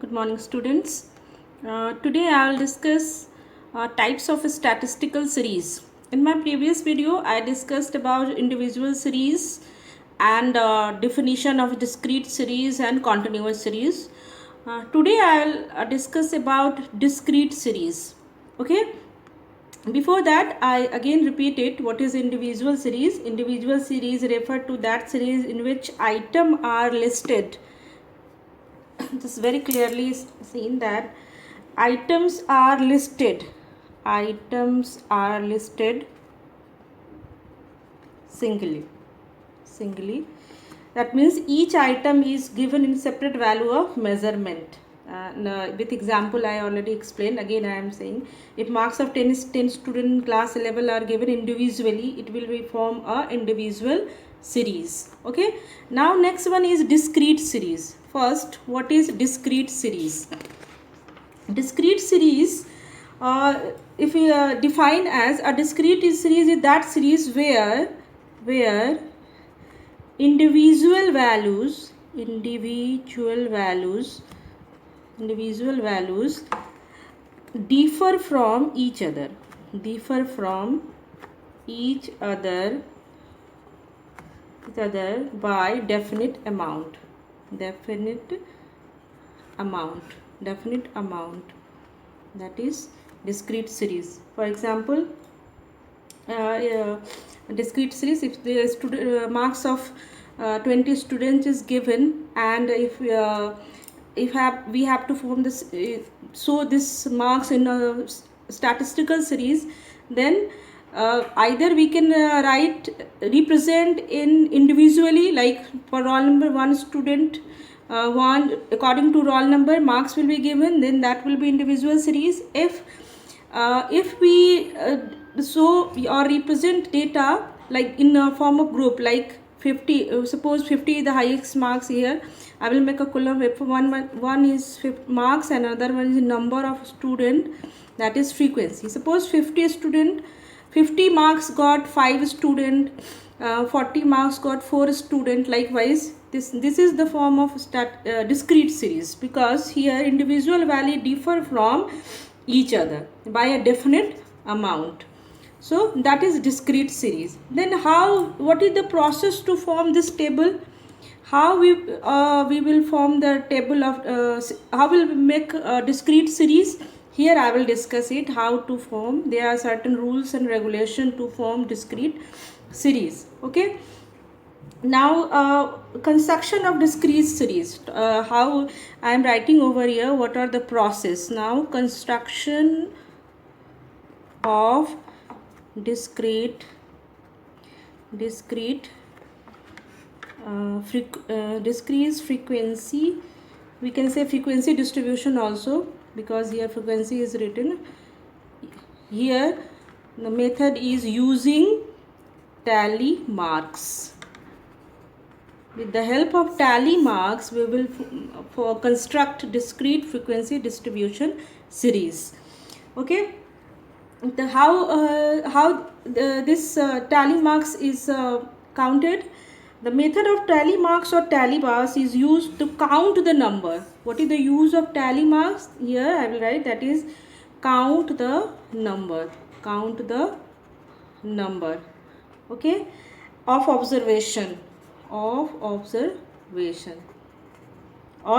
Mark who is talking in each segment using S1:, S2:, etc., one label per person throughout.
S1: Good morning, students. Today I will discuss types of statistical series. In my previous video, I discussed about individual series and definition of discrete series and continuous series. Today I will discuss about discrete series. Okay. Before that, I again repeat it. What is individual series? Individual series refer to that series in which items are listed. This very clearly seen that items are listed singly. That means each item is given in separate value of measurement. With example I already explained. Again I am saying, if marks of 10 student in class level are given individually, it will be form a individual series. Okay, now next one is discrete series. First, what is discrete series? Discrete series, if we define as a discrete series, is that series where individual values differ from each other by definite amount. That is discrete series. For example, discrete series, if the student marks of 20 students is given, and if we have to form this so this marks in a statistical series, then either we can represent in individually, like for roll number 1 student, one according to roll number marks will be given, then that will be individual series. If we or represent data like in a form of group, like 50, suppose 50 is the highest marks. Here I will make a column. If one is marks and another one is number of student, that is frequency. Suppose 50 marks got 5 student, 40 marks got 4 student. Likewise, this is the form of discrete series, because here individual value differ from each other by a definite amount. So that is discrete series. Then what is the process to form this table? How we will form the table of how will we make a discrete series? Here I will discuss it, how to form. There are certain rules and regulation to form discrete series. Okay, now construction of discrete series, how I am writing over here, what are the process. Now construction of discrete frequency, we can say frequency distribution also, because here frequency is written. Here the method is using tally marks. With the help of tally marks, we will construct discrete frequency distribution series. Okay, how this tally marks is counted. The method of tally marks or tally bars is used to count the number. What is the use of tally marks? Here I will write, that is count the number. Okay, of observation or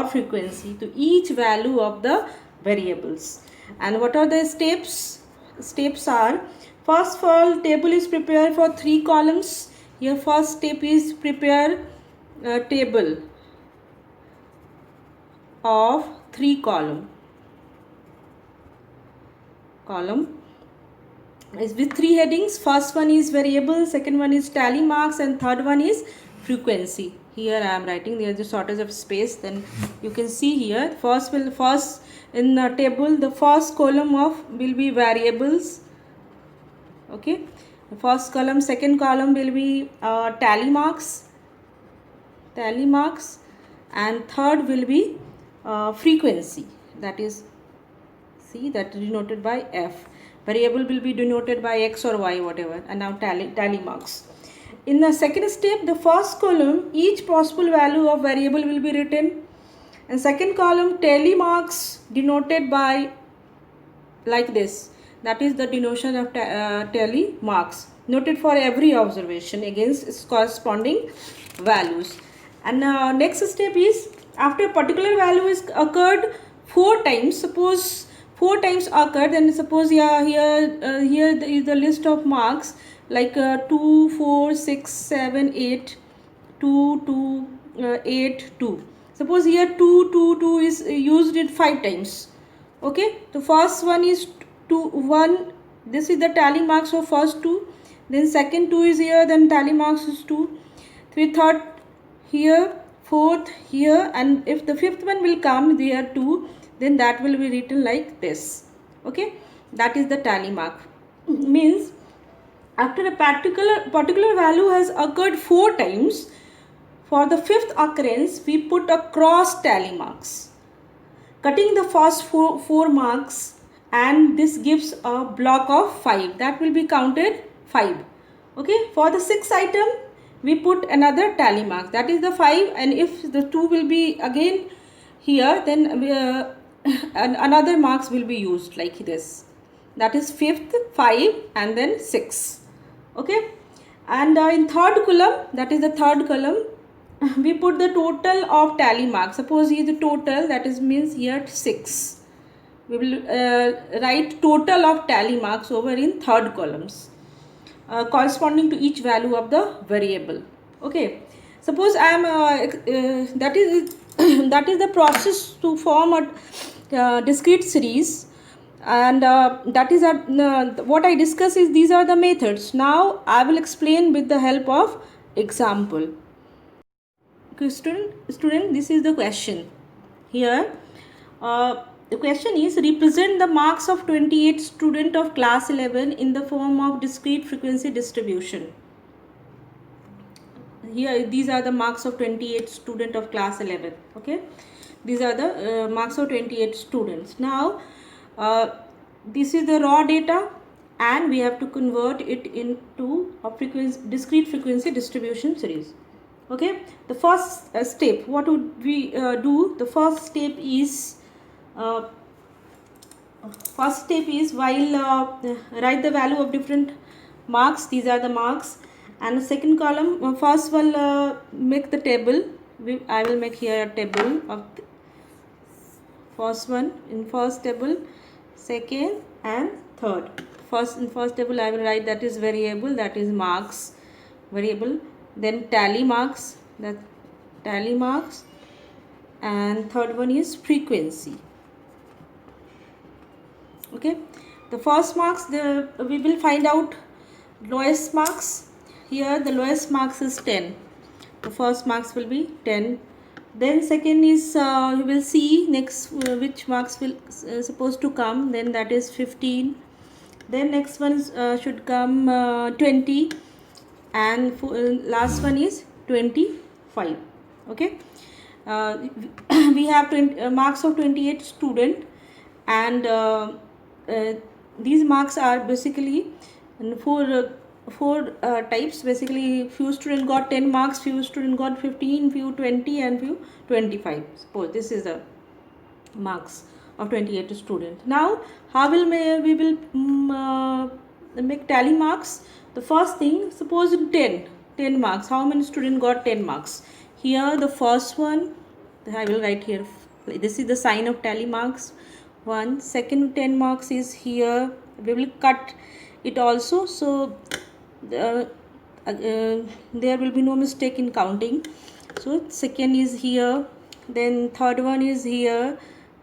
S1: frequency to each value of the variables. And what are the steps? Steps are, first of all, table is prepared for 3 columns. Here first step is prepare a table of 3 column is with 3 headings. First one is variable, second one is tally marks, and third one is frequency. Here I am writing, there is a shortage of space, then you can see here. First in the table, the first column will be variables. Okay, the first column, second column will be tally marks, and third will be frequency, that is that denoted by F. Variable will be denoted by X or Y, whatever, and now tally marks. In the second step, the first column, each possible value of variable will be written. And second column, tally marks denoted by like this. That is the denotion of tally marks, noted for every observation against its corresponding values. And next step is, after a particular value is occurred 4 times, suppose 4 times occurred, then suppose here is the list of marks like 2 4 6 7 8 2 2 8 2. Suppose here 2 2 2 is used it 5 times. Okay, the first one is 2 1. This is the tally marks for first two. Then second 2 is here, then tally marks is 2. Third here, fourth here, and if the fifth one will come there 2, then that will be written like this. Okay, that is the tally mark. Means after a particular value has occurred 4 times, for the fifth occurrence we put a cross tally marks, cutting the first four marks, and this gives a block of 5. That will be counted 5. Okay, for the sixth item we put another tally mark, that is the 5, and if the 2 will be again here, then another marks will be used like this. That is fifth, 5, and then 6. Okay, and in third column, that is the third column, we put the total of tally marks. Suppose here the total, that is means here 6. We will write total of tally marks over in third columns, corresponding to each value of the variable. Okay, suppose I am that is that is the process to form a discrete series, and that is what I discuss is these are the methods. Now I will explain with the help of example. Okay, student, this is the question here. The question is, represent the marks of 28 student of class 11 in the form of discrete frequency distribution. Here these are the marks of 28 student of class 11. Okay, these are the marks of 28 students. Now this is the raw data, and we have to convert it into a discrete frequency distribution series. Okay, the first step, what would we do? The first step is while write the value of different marks. These are the marks, and the second column, first will make the table. I will make here a table of first one in first table, second and third. In first table I will write that is variable, that is marks variable, then tally marks, that tally marks, and third one is frequency. Okay, the first marks, we will find out lowest marks. Here the lowest marks is 10. The first marks will be 10. Then second is you will see next which marks will supposed to come, then that is 15. Then next one should come 20, and last one is 25. Okay, we have marks of 28 student, and these marks are basically four types. Basically, few student got 10 marks, few student got 15, few 20, and few 25. Suppose this is the marks of 28 students. Now how will we will make tally marks? The first thing, suppose 10 marks, how many students got 10 marks? Here the first one, I will write here, this is the sign of tally marks, 1. Second 10 marks is here, we will cut it also, so there will be no mistake in counting. So second is here, then third one is here,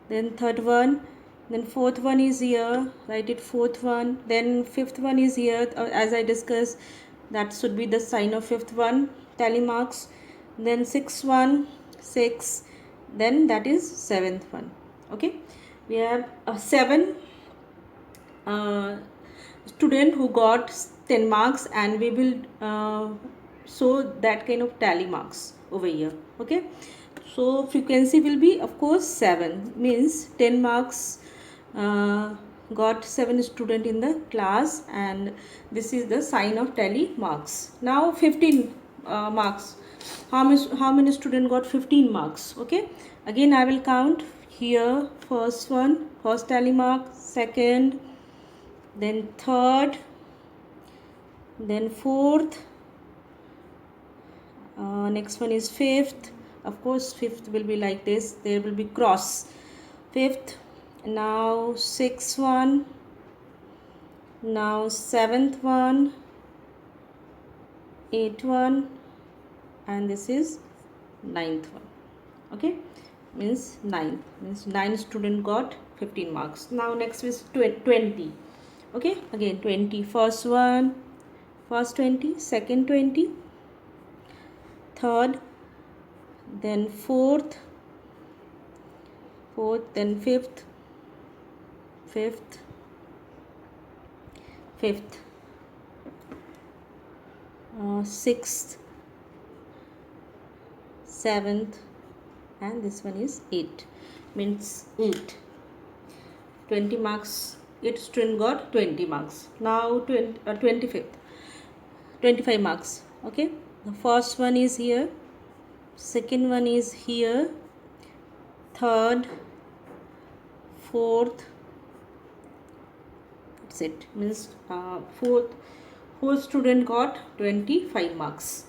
S1: then third one, then fourth one is here, write it fourth one, then fifth one is here, as I discussed, that should be the sign of fifth one, tally marks. Then sixth one, 6, then that is seventh one. Okay, we have 7 student who got 10 marks, and we will show that kind of tally marks over here. Okay, so frequency will be of course 7, means 10 marks got 7 student in the class, and this is the sign of tally marks. Now 15 marks, how many student got 15 marks? Okay, Again I will count here. First one, first tally mark, second, then third, then fourth, next one is fifth. Of course fifth will be like this, there will be cross. Fifth, now sixth one, now seventh one, eighth one, and this is ninth one. Okay, means 9, means 9 student got 15 marks. Now next is 20. Okay, again 20, first one, first 20, second 20, third, then fourth, then fifth, sixth, seventh, and this one is 8, means 8. 20 marks, 8 student got 20 marks. Now 25 marks. Okay, the first one is here, second one is here, third, fourth, that's it, means fourth student got 25 marks.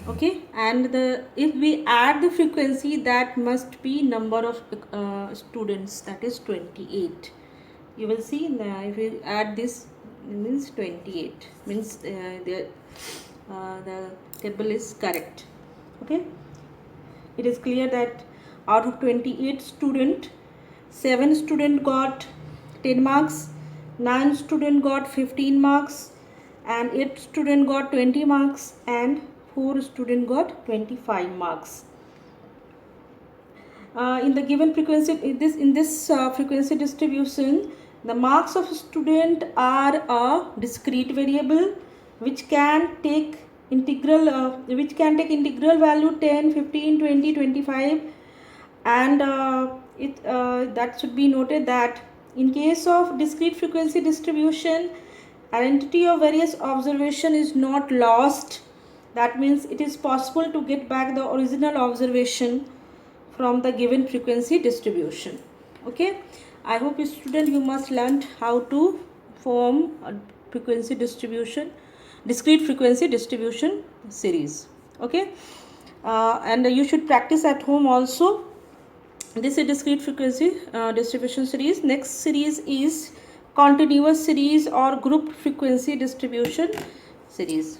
S1: Okay, and if we add the frequency, that must be number of students, that is 28. You will see if you add this, it means 28, means the table is correct. Okay, it is clear that out of 28 student, 7 student got 10 marks, 9 student got 15 marks, and 8 student got 20 marks, and 4 student got 25 marks. In the given frequency, in this frequency distribution, the marks of a student are a discrete variable which can take integral value 10, 15, 20, 25, and that should be noted that in case of discrete frequency distribution, identity of various observation is not lost. That means it is possible to get back the original observation from the given frequency distribution. Okay, I hope student you must learn how to form a frequency distribution, discrete frequency distribution series. Okay, and you should practice at home also. This is discrete frequency distribution series. Next series is continuous series or grouped frequency distribution series.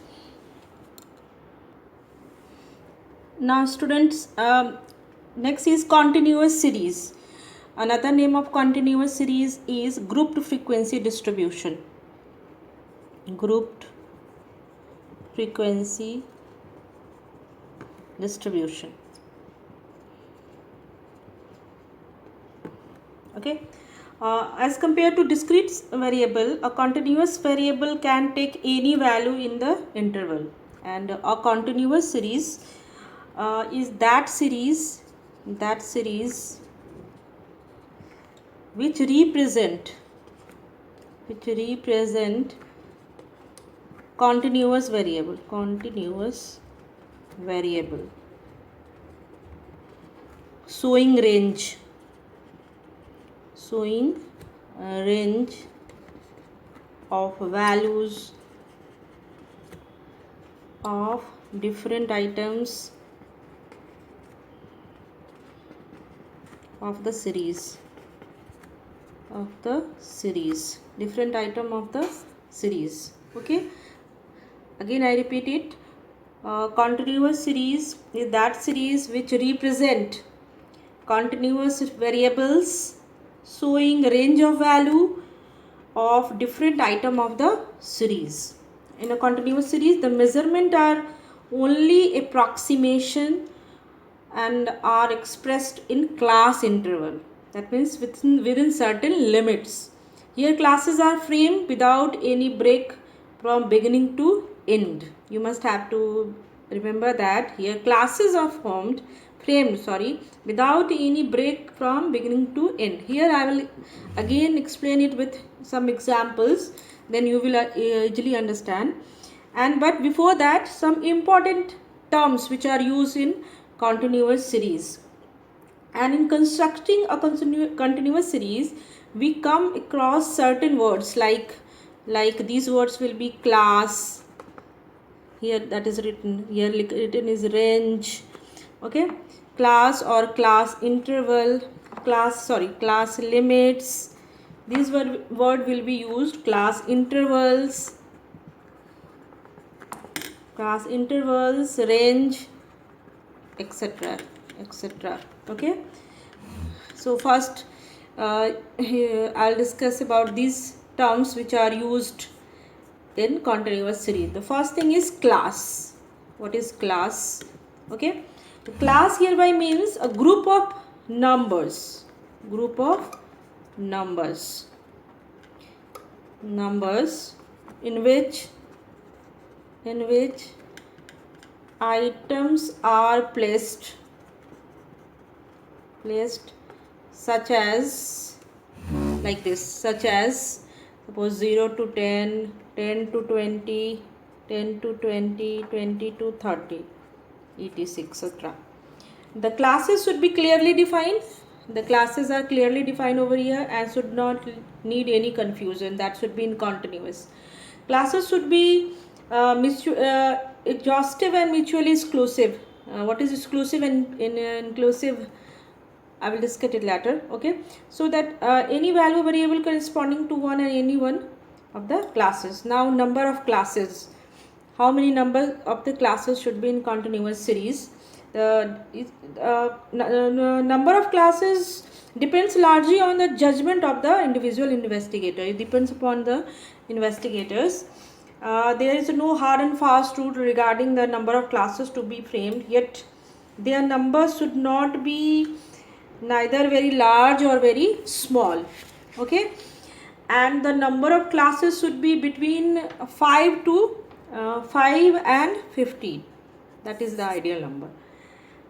S1: Now students, next is continuous series. Another name of continuous series is grouped frequency distribution. Grouped frequency distribution. Okay, as compared to discrete variable, a continuous variable can take any value in the interval, and a continuous series is that series which represent continuous variable showing range of values of different items of the series, different item of the series. Okay, again I repeat it, continuous series is that series which represent continuous variables showing range of value of different item of the series. In a continuous series, the measurement are only approximation and are expressed in class interval. That means within certain limits. Here classes are framed without any break from beginning to end. You must have to remember that here classes are framed without any break from beginning to end. Here I will again explain it with some examples, then you will easily understand. But before that, some important terms which are used in continuous series. And in constructing a continuous series, we come across certain words like these words will be class. Here that is written, here written is range. Okay, class or class interval, class limits. These word will be used. Class intervals, range, etc, etc. Okay, so first here I'll discuss about these terms which are used in continuous series. The first thing is class. What is class? Okay, the class hereby means a group of numbers, in which items are placed such as, like this, such as suppose 0 to 10, 10 to 20, 10 to 20, 20 to 30, etc, etc. The classes should be clearly defined. The classes are clearly defined over here and should not need any confusion. That should be in continuous. Classes should be exhaustive and mutually exclusive. What is exclusive and inclusive? I will discuss it later. Okay, so that any value variable corresponding to one and any one of the classes. Now, number of classes. How many number of the classes should be in continuous series? The number of classes depends largely on the judgment of the individual investigator. It depends upon the investigators. There is no hard and fast rule regarding the number of classes to be framed, yet their numbers should not be neither very large or very small. Okay, and the number of classes should be between 5 and 15. That is the ideal number.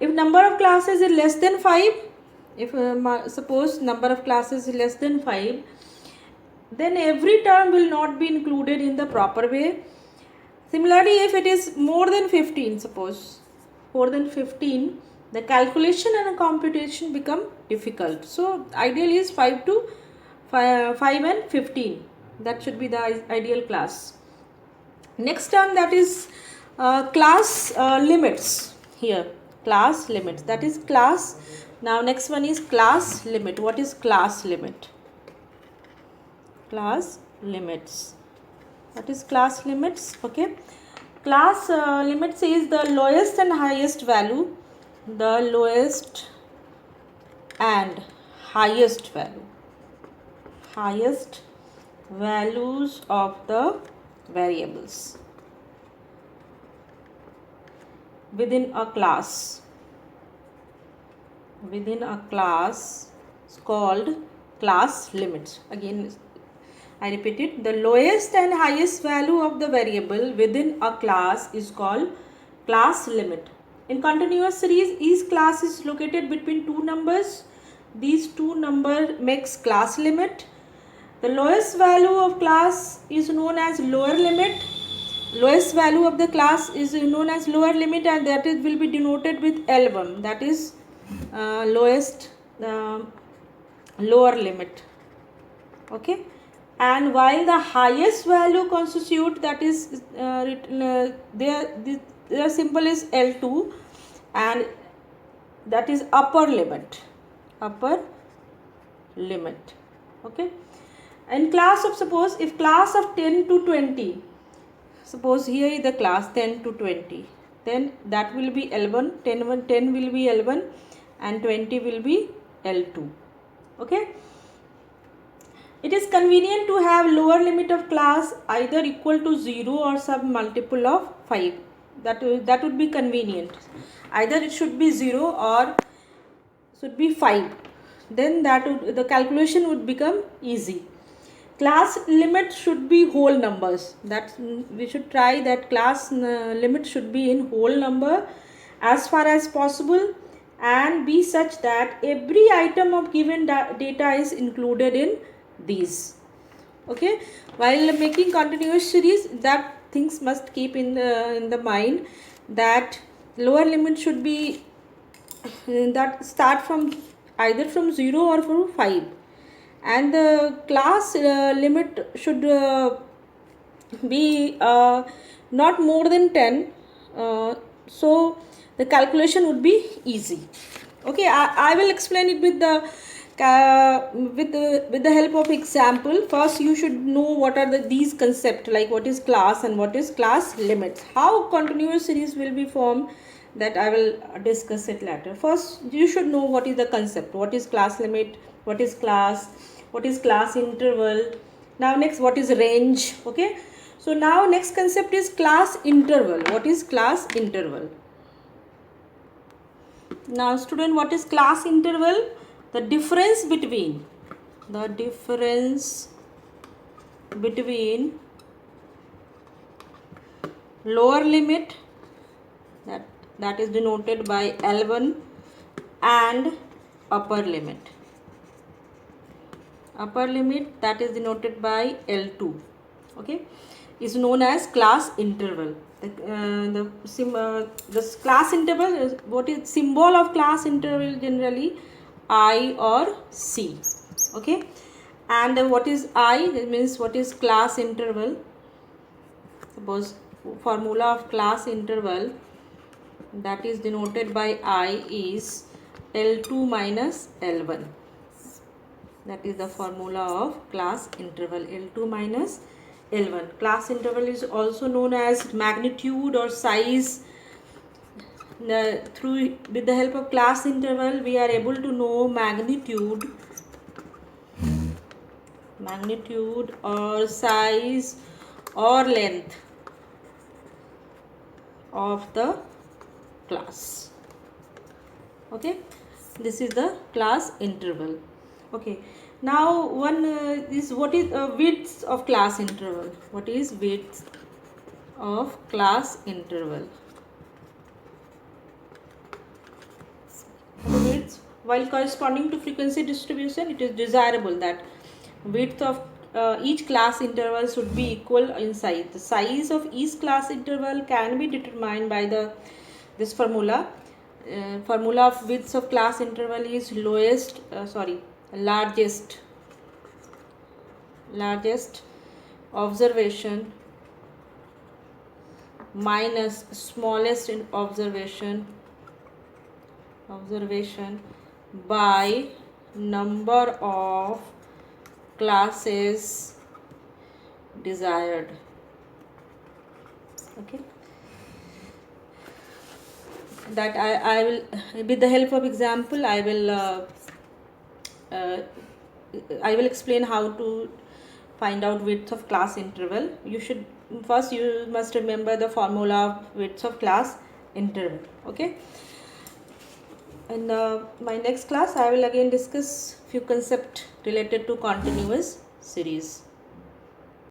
S1: If number of classes is less than 5, if suppose number of classes is less than 5, then every term will not be included in the proper way. Similarly, if it is more than 15, suppose more than 15, the calculation and computation become difficult. So ideal is 5 and 15. That should be the ideal class. Next term, that is class limits. Here, class limits, that is class. Now next one is class limit. What is class limit? Class limits. What is class limits? Okay, class limits is the lowest and highest value, the lowest and highest values of the variables within a class is called class limits. Again, I repeat it, the lowest and highest value of the variable within a class is called class limit. In continuous series, each class is located between two numbers. These two numbers makes class limit. The lowest value of class is known as lower limit. Lowest value of the class is known as lower limit, and that is will be denoted with L1. That is lowest lower limit. Okay, and while the highest value constitute, that is their symbol is L2, and that is upper limit. Okay, in class of, suppose if class of 10 to 20, suppose here is the class 10 to 20, then that will be L1, 10 will be L1 and 20 will be L2. Okay, it is convenient to have lower limit of class either equal to 0 or some multiple of 5. That would be convenient. Either it should be 0 or should be 5. Then the calculation would become easy. Class limit should be whole numbers. That we should try that class limit should be in whole number as far as possible, and be such that every item of given data is included in these. Okay, while making continuous series, that things must keep in the mind, that lower limit should be that start from either from 0 or from 5, and the class limit should be not more than 10, so the calculation would be easy. Okay, I will explain it with the with the help of example. First you should know what are these concepts, like what is class and what is class limits. How continuous series will be formed, that I will discuss it later. First you should know what is the concept, what is class limit, what is class interval. Now next, what is range. Okay, so now next concept is class interval. What is class interval? Now student, what is class interval? The difference between lower limit, that is denoted by L1, and upper limit that is denoted by L2. Okay, is known as class interval. The class interval is, what is symbol of class interval? Generally I or C. Okay, and what is I? It means what is class interval. Suppose formula of class interval that is denoted by I is L2 minus L1. That is the formula of class interval, L2 minus L1. Class interval is also known as magnitude or size. With the help of class interval we are able to know magnitude or size or length of the class. Okay, this is the class interval. Okay, now one is, what is width of class interval? What is width of class interval? Width, while corresponding to frequency distribution, it is desirable that width of each class interval should be equal in size. The size of each class interval can be determined by this formula. Formula of width of class interval is largest observation minus smallest observation by number of classes desired. Okay, that I will, with the help of example, I will explain how to find out width of class interval. You must remember the formula of width of class interval. Okay, in my next class I will again discuss few concepts related to continuous series.